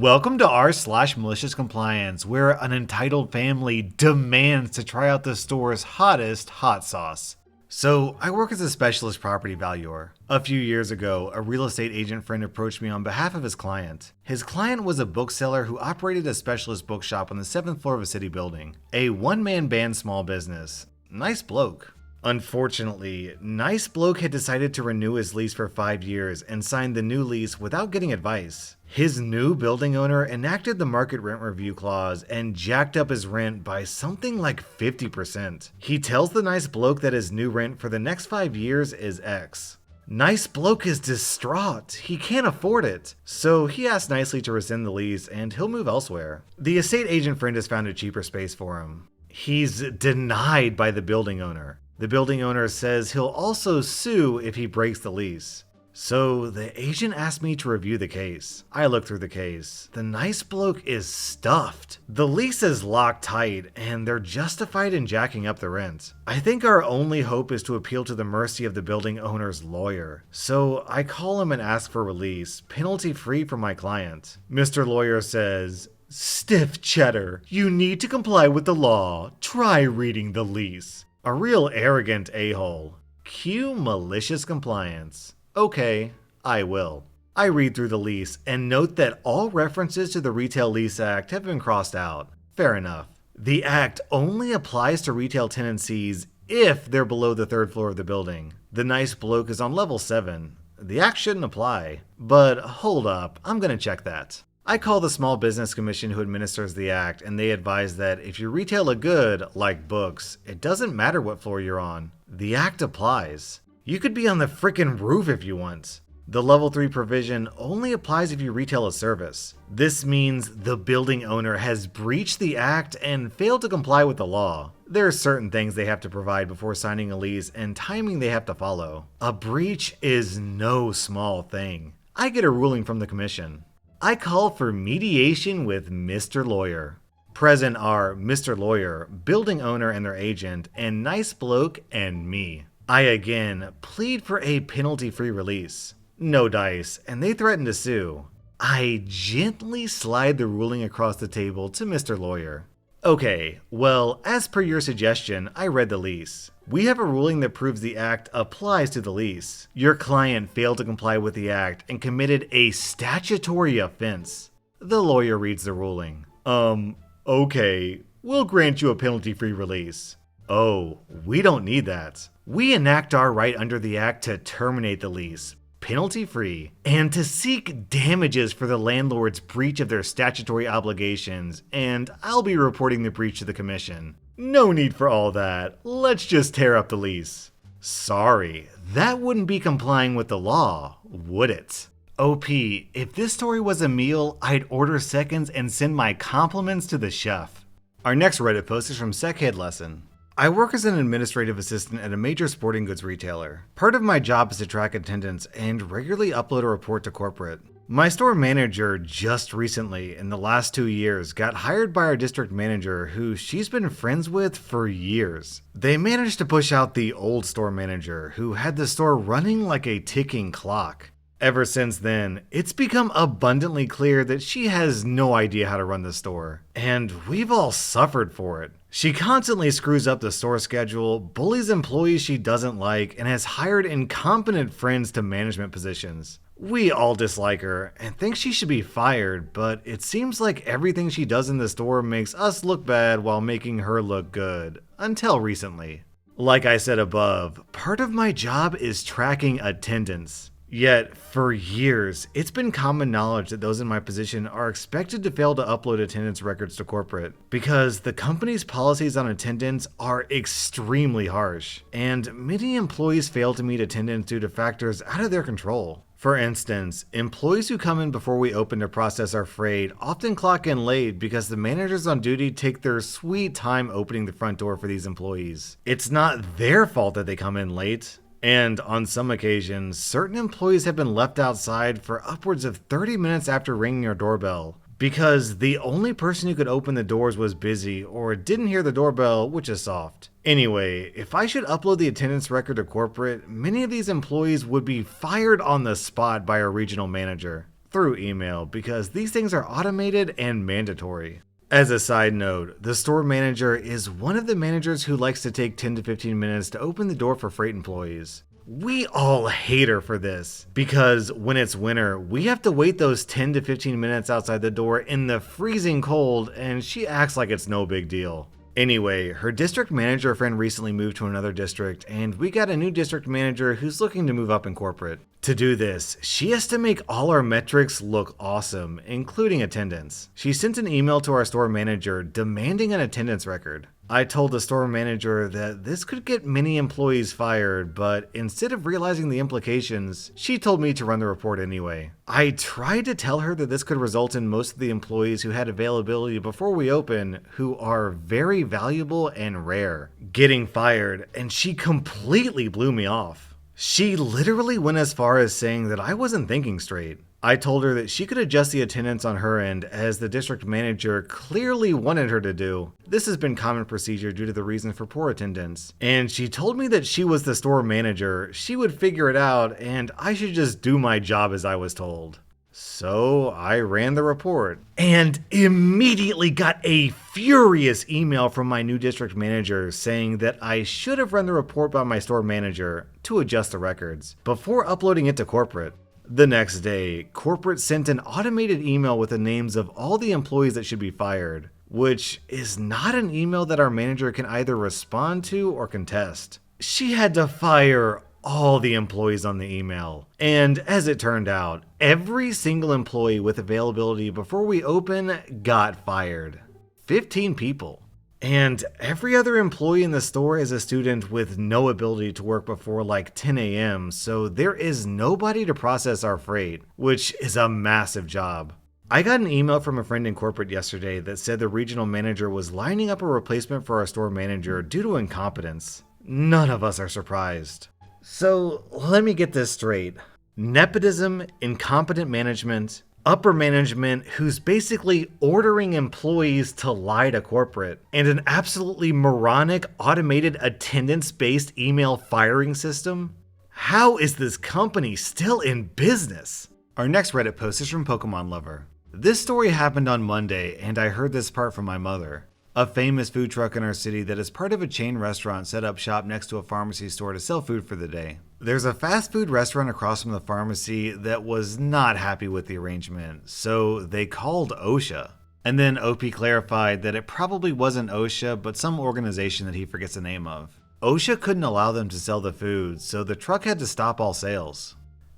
Welcome to r/Malicious Compliance, where an entitled family demands to try out the store's hottest hot sauce. So, I work as a specialist property valuer. A few years ago, a real estate agent friend approached me on behalf of his client. His client was a bookseller who operated a specialist bookshop on the 7th floor of a city building. A one-man band small business. Nice bloke. Unfortunately, Nice Bloke had decided to renew his lease for 5 years and signed the new lease without getting advice. His new building owner enacted the market rent review clause and jacked up his rent by something like 50%. He tells the Nice Bloke that his new rent for the next 5 years is X. Nice Bloke is distraught. He can't afford it. So he asks nicely to rescind the lease and he'll move elsewhere. The estate agent friend has found a cheaper space for him. He's denied by the building owner. The building owner says he'll also sue if he breaks the lease. So the agent asked me to review the case. I looked through the case. The Nice Bloke is stuffed. The lease is locked tight and they're justified in jacking up the rent. I think our only hope is to appeal to the mercy of the building owner's lawyer. So I call him and ask for release, penalty free for my client. Mr. Lawyer says, "Stiff cheddar, you need to comply with the law. Try reading the lease." A real arrogant a-hole. Cue malicious compliance. Okay, I will. I read through the lease and note that all references to the Retail Lease Act have been crossed out. Fair enough. The act only applies to retail tenancies if they're below the 3rd floor of the building. The Nice Bloke is on level 7. The act shouldn't apply. But hold up, I'm gonna check that. I call the Small Business Commission who administers the act, and they advise that if you retail a good, like books, it doesn't matter what floor you're on. The act applies. You could be on the frickin' roof if you want. The level 3 provision only applies if you retail a service. This means the building owner has breached the act and failed to comply with the law. There are certain things they have to provide before signing a lease and timing they have to follow. A breach is no small thing. I get a ruling from the commission. I call for mediation with Mr. Lawyer. Present are Mr. Lawyer, building owner and their agent, and Nice Bloke and me. I again plead for a penalty-free release. No dice, and they threaten to sue. I gently slide the ruling across the table to Mr. Lawyer. Okay, well, as per your suggestion, I read the lease. We have a ruling that proves the act applies to the lease. Your client failed to comply with the act and committed a statutory offense. The lawyer reads the ruling. Okay, we'll grant you a penalty-free release. Oh, we don't need that. We enact our right under the act to terminate the lease, penalty-free, and to seek damages for the landlord's breach of their statutory obligations, and I'll be reporting the breach to the commission. No need for all that. Let's just tear up the lease. Sorry, that wouldn't be complying with the law, would it? OP, if this story was a meal, I'd order seconds and send my compliments to the chef. Our next Reddit post is from Seckhead Lesson. I work as an administrative assistant at a major sporting goods retailer. Part of my job is to track attendance and regularly upload a report to corporate. My store manager just recently, in the last 2 years, got hired by our district manager who she's been friends with for years. They managed to push out the old store manager who had the store running like a ticking clock. Ever since then, it's become abundantly clear that she has no idea how to run the store, and we've all suffered for it. She constantly screws up the store schedule, bullies employees she doesn't like, and has hired incompetent friends to management positions. We all dislike her and think she should be fired, but it seems like everything she does in the store makes us look bad while making her look good, until recently. Like I said above, part of my job is tracking attendance. Yet, for years, it's been common knowledge that those in my position are expected to fail to upload attendance records to corporate because the company's policies on attendance are extremely harsh, and many employees fail to meet attendance due to factors out of their control. For instance, employees who come in before we open to process our freight often clock in late because the managers on duty take their sweet time opening the front door for these employees. It's not their fault that they come in late. And on some occasions, certain employees have been left outside for upwards of 30 minutes after ringing our doorbell because the only person who could open the doors was busy or didn't hear the doorbell, which is soft. Anyway, if I should upload the attendance record to corporate, many of these employees would be fired on the spot by our regional manager. through email because these things are automated and mandatory. As a side note, the store manager is one of the managers who likes to take 10 to 15 minutes to open the door for freight employees. We all hate her for this, because when it's winter, we have to wait those 10 to 15 minutes outside the door in the freezing cold, and she acts like it's no big deal. Anyway, her district manager friend recently moved to another district, and we got a new district manager who's looking to move up in corporate. To do this, she has to make all our metrics look awesome, including attendance. She sent an email to our store manager demanding an attendance record. I told the store manager that this could get many employees fired, but instead of realizing the implications, she told me to run the report anyway. I tried to tell her that this could result in most of the employees who had availability before we open, who are very valuable and rare, getting fired, and she completely blew me off. She literally went as far as saying that I wasn't thinking straight. I told her that she could adjust the attendance on her end, as the district manager clearly wanted her to do. This has been common procedure due to the reason for poor attendance. And she told me that she was the store manager, she would figure it out, and I should just do my job as I was told. So I ran the report and immediately got a furious email from my new district manager saying that I should have run the report by my store manager to adjust the records before uploading it to corporate. The next day, corporate sent an automated email with the names of all the employees that should be fired, which is not an email that our manager can either respond to or contest. She had to fire all the employees on the email. And as it turned out, every single employee with availability before we open got fired. 15 people. And every other employee in the store is a student with no ability to work before like 10 a.m., so there is nobody to process our freight, which is a massive job. I got an email from a friend in corporate yesterday that said the regional manager was lining up a replacement for our store manager due to incompetence. None of us are surprised. So let me get this straight. Nepotism, incompetent management, upper management who's basically ordering employees to lie to corporate, and an absolutely moronic automated attendance-based email firing system? How is this company still in business? Our next Reddit post is from Pokemon Lover. This story happened on Monday, and I heard this part from my mother. A famous food truck in our city that is part of a chain restaurant set up shop next to a pharmacy store to sell food for the day. There's a fast food restaurant across from the pharmacy that was not happy with the arrangement, so they called OSHA. And then OP clarified that it probably wasn't OSHA, but some organization that he forgets the name of. OSHA couldn't allow them to sell the food, so the truck had to stop all sales.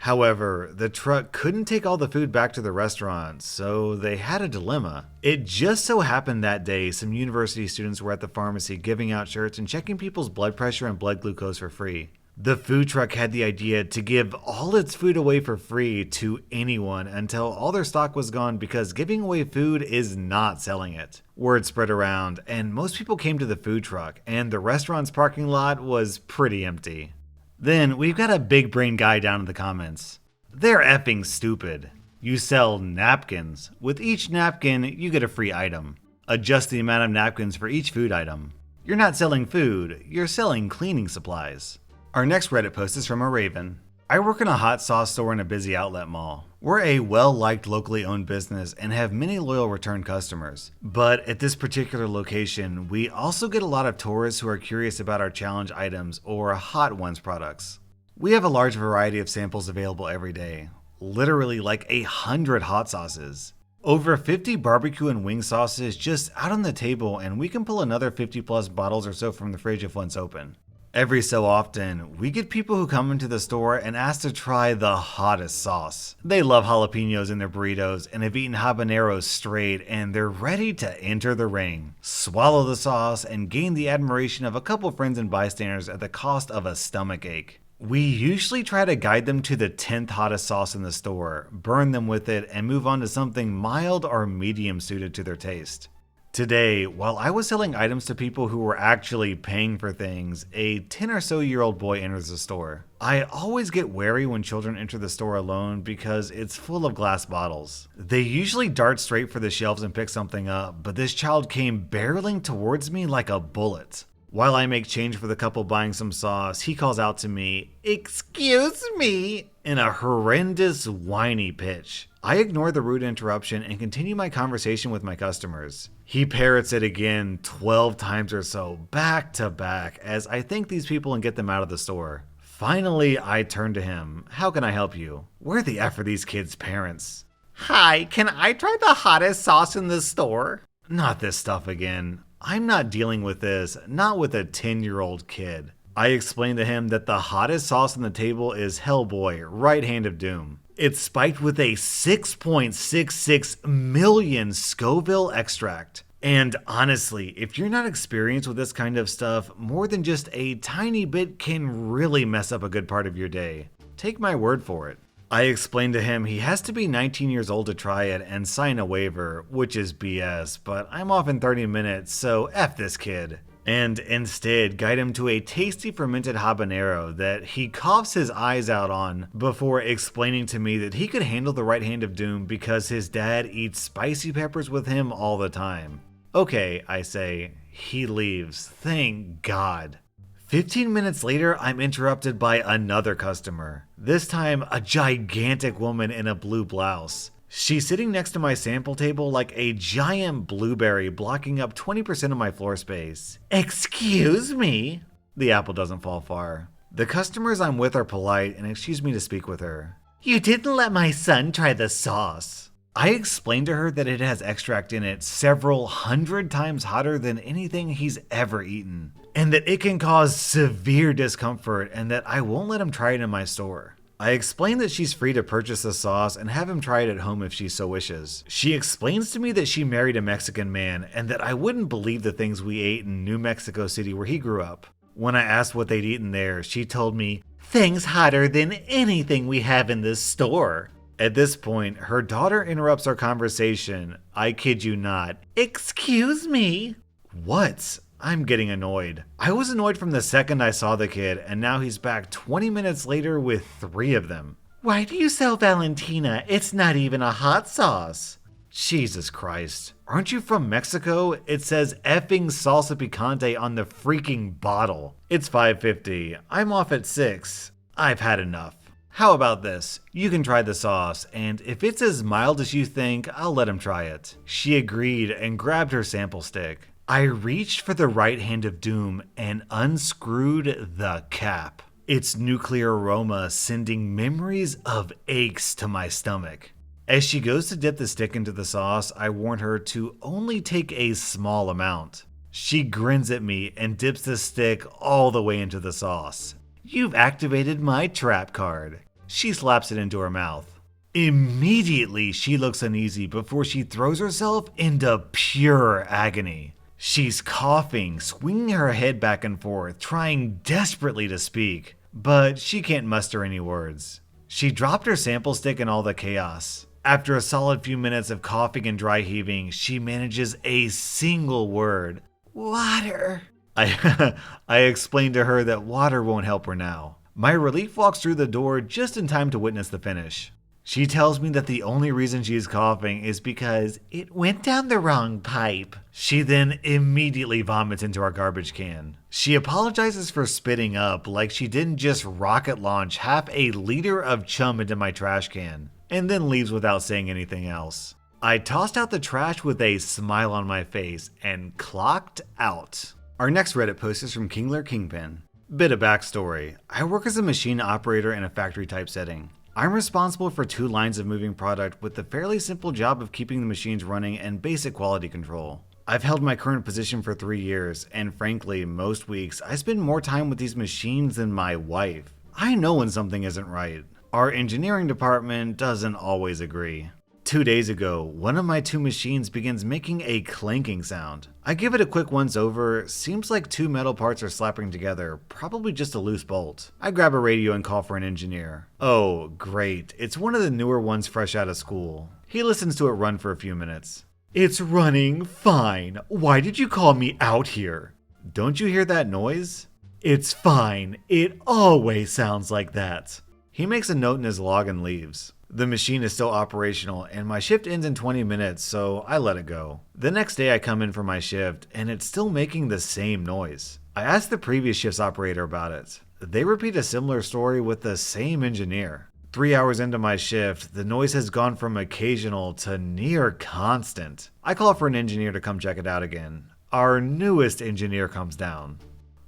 However, the truck couldn't take all the food back to the restaurant, so they had a dilemma. It just so happened that day some university students were at the pharmacy giving out shirts and checking people's blood pressure and blood glucose for free. The food truck had the idea to give all its food away for free to anyone until all their stock was gone, because giving away food is not selling it. Word spread around, and most people came to the food truck, and the restaurant's parking lot was pretty empty. Then we've got a big brain guy down in the comments. They're effing stupid. You sell napkins. With each napkin, you get a free item. Adjust the amount of napkins for each food item. You're not selling food, you're selling cleaning supplies. Our next Reddit post is from a Raven. I work in a hot sauce store in a busy outlet mall. We're a well-liked locally owned business and have many loyal return customers. But at this particular location, we also get a lot of tourists who are curious about our challenge items or Hot Ones products. We have a large variety of samples available every day, literally like 100 hot sauces. Over 50 barbecue and wing sauces just out on the table, and we can pull another 50 plus bottles or so from the fridge if one's open. Every so often, we get people who come into the store and ask to try the hottest sauce. They love jalapenos in their burritos and have eaten habaneros straight, and they're ready to enter the ring, swallow the sauce, and gain the admiration of a couple friends and bystanders at the cost of a stomach ache. We usually try to guide them to the 10th hottest sauce in the store, burn them with it, and move on to something mild or medium suited to their taste. Today, while I was selling items to people who were actually paying for things, a 10 or so year old boy enters the store. I always get wary when children enter the store alone because it's full of glass bottles. They usually dart straight for the shelves and pick something up, but this child came barreling towards me like a bullet. While I make change for the couple buying some sauce, he calls out to me, "Excuse me," in a horrendous, whiny pitch. I ignore the rude interruption and continue my conversation with my customers. He parrots it again 12 times or so, back to back, as I thank these people and get them out of the store. Finally, I turn to him. How can I help you? Where the F are these kids' parents? Hi, can I try the hottest sauce in the store? Not this stuff again. I'm not dealing with this, not with a 10-year-old kid. I explained to him that the hottest sauce on the table is Hellboy, Right Hand of Doom. It's spiked with a 6.66 million Scoville extract. And honestly, if you're not experienced with this kind of stuff, more than just a tiny bit can really mess up a good part of your day. Take my word for it. I explained to him he has to be 19 years old to try it and sign a waiver, which is BS, but I'm off in 30 minutes, so F this kid. And instead guide him to a tasty fermented habanero that he coughs his eyes out on before explaining to me that he could handle the Right Hand of Doom because his dad eats spicy peppers with him all the time. Okay, I say. He leaves. Thank God. 15 minutes later, I'm interrupted by another customer. This time, a gigantic woman in a blue blouse. She's sitting next to my sample table like a giant blueberry blocking up 20% of my floor space. Excuse me? The apple doesn't fall far. The customers I'm with are polite and excuse me to speak with her. You didn't let my son try the sauce. I explained to her that it has extract in it several hundred times hotter than anything he's ever eaten, and that it can cause severe discomfort and that I won't let him try it in my store. I explain that she's free to purchase the sauce and have him try it at home if she so wishes. She explains to me that she married a Mexican man and that I wouldn't believe the things we ate in New Mexico City where he grew up. When I asked what they'd eaten there, she told me, "Things hotter than anything we have in this store." At this point, her daughter interrupts our conversation. I kid you not. Excuse me? What? I'm getting annoyed. I was annoyed from the second I saw the kid, and now he's back 20 minutes later with 3 of them. Why do you sell Valentina? It's not even a hot sauce. Jesus Christ. Aren't you from Mexico? It says effing salsa picante on the freaking bottle. It's 5:50. I'm off at 6. I've had enough. How about this? You can try the sauce, and if it's as mild as you think, I'll let him try it. She agreed and grabbed her sample stick. I reached for the Right Hand of Doom and unscrewed the cap. Its nuclear aroma sending memories of aches to my stomach. As she goes to dip the stick into the sauce, I warn her to only take a small amount. She grins at me and dips the stick all the way into the sauce. You've activated my trap card. She slaps it into her mouth. Immediately, she looks uneasy before she throws herself into pure agony. She's coughing, swinging her head back and forth, trying desperately to speak, but she can't muster any words. She dropped her sample stick in all the chaos. After a solid few minutes of coughing and dry heaving, she manages a single word. Water. I explained to her that water won't help her now. My relief walks through the door just in time to witness the finish. She tells me that the only reason she's coughing is because it went down the wrong pipe. She then immediately vomits into our garbage can. She apologizes for spitting up like she didn't just rocket launch half a liter of chum into my trash can, and then leaves without saying anything else. I tossed out the trash with a smile on my face and clocked out. Our next Reddit post is from Kingler Kingpin. Bit of backstory. I work as a machine operator in a factory type setting. I'm responsible for 2 lines of moving product with the fairly simple job of keeping the machines running and basic quality control. I've held my current position for 3 years, and frankly, most weeks I spend more time with these machines than my wife. I know when something isn't right. Our engineering department doesn't always agree. 2 days ago, one of my 2 machines begins making a clanking sound. I give it a quick once over, seems like 2 metal parts are slapping together, probably just a loose bolt. I grab a radio and call for an engineer. Oh, great, it's one of the newer ones fresh out of school. He listens to it run for a few minutes. It's running fine. Why did you call me out here? Don't you hear that noise? It's fine. It always sounds like that. He makes a note in his log and leaves. The machine is still operational and my shift ends in 20 minutes, so I let it go. The next day I come in for my shift and it's still making the same noise. I asked the previous shift's operator about it. They repeat a similar story with the same engineer. 3 hours into my shift, the noise has gone from occasional to near constant. I call for an engineer to come check it out again. Our newest engineer comes down.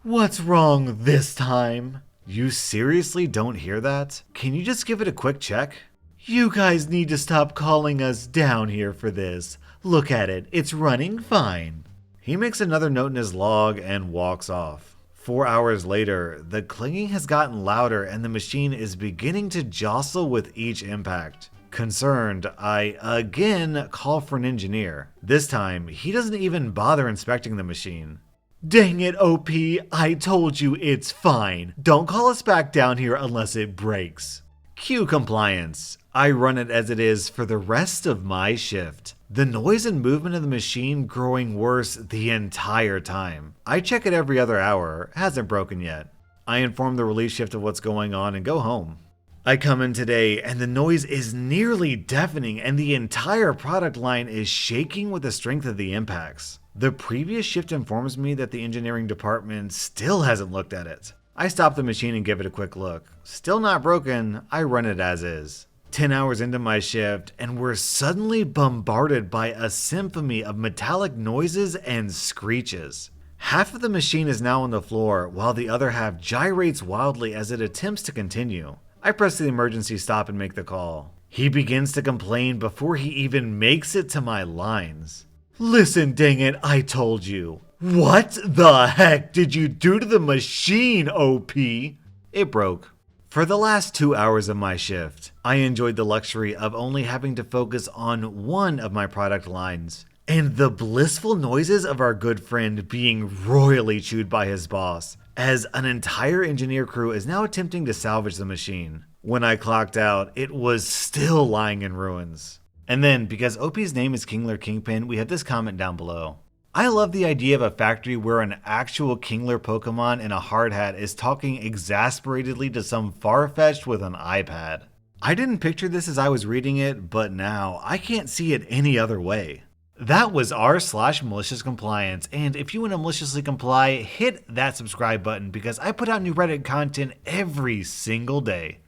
What's wrong this time? You seriously don't hear that? Can you just give it a quick check? You guys need to stop calling us down here for this. Look at it, it's running fine. He makes another note in his log and walks off. 4 hours later, the clanging has gotten louder and the machine is beginning to jostle with each impact. Concerned, I again call for an engineer. This time, he doesn't even bother inspecting the machine. Dang it, OP, I told you it's fine. Don't call us back down here unless it breaks. Cue compliance. I run it as it is for the rest of my shift. The noise and movement of the machine growing worse the entire time. I check it every other hour, hasn't broken yet. I inform the relief shift of what's going on and go home. I come in today and the noise is nearly deafening and the entire product line is shaking with the strength of the impacts. The previous shift informs me that the engineering department still hasn't looked at it. I stop the machine and give it a quick look. Still not broken, I run it as is. 10 hours into my shift, and we're suddenly bombarded by a symphony of metallic noises and screeches. Half of the machine is now on the floor, while the other half gyrates wildly as it attempts to continue. I press the emergency stop and make the call. He begins to complain before he even makes it to my lines. Listen, dang it, I told you. What the heck did you do to the machine, OP? It broke. For the last 2 hours of my shift, I enjoyed the luxury of only having to focus on one of my product lines, and the blissful noises of our good friend being royally chewed by his boss, as an entire engineer crew is now attempting to salvage the machine. When I clocked out, it was still lying in ruins. And then, because OP's name is Kingler Kingpin, we have this comment down below. I love the idea of a factory where an actual Kingler Pokemon in a hard hat is talking exasperately to some Farfetch'd with an iPad. I didn't picture this as I was reading it, but now I can't see it any other way. That was r/MaliciousCompliance, and if you want to maliciously comply, hit that subscribe button because I put out new Reddit content every single day.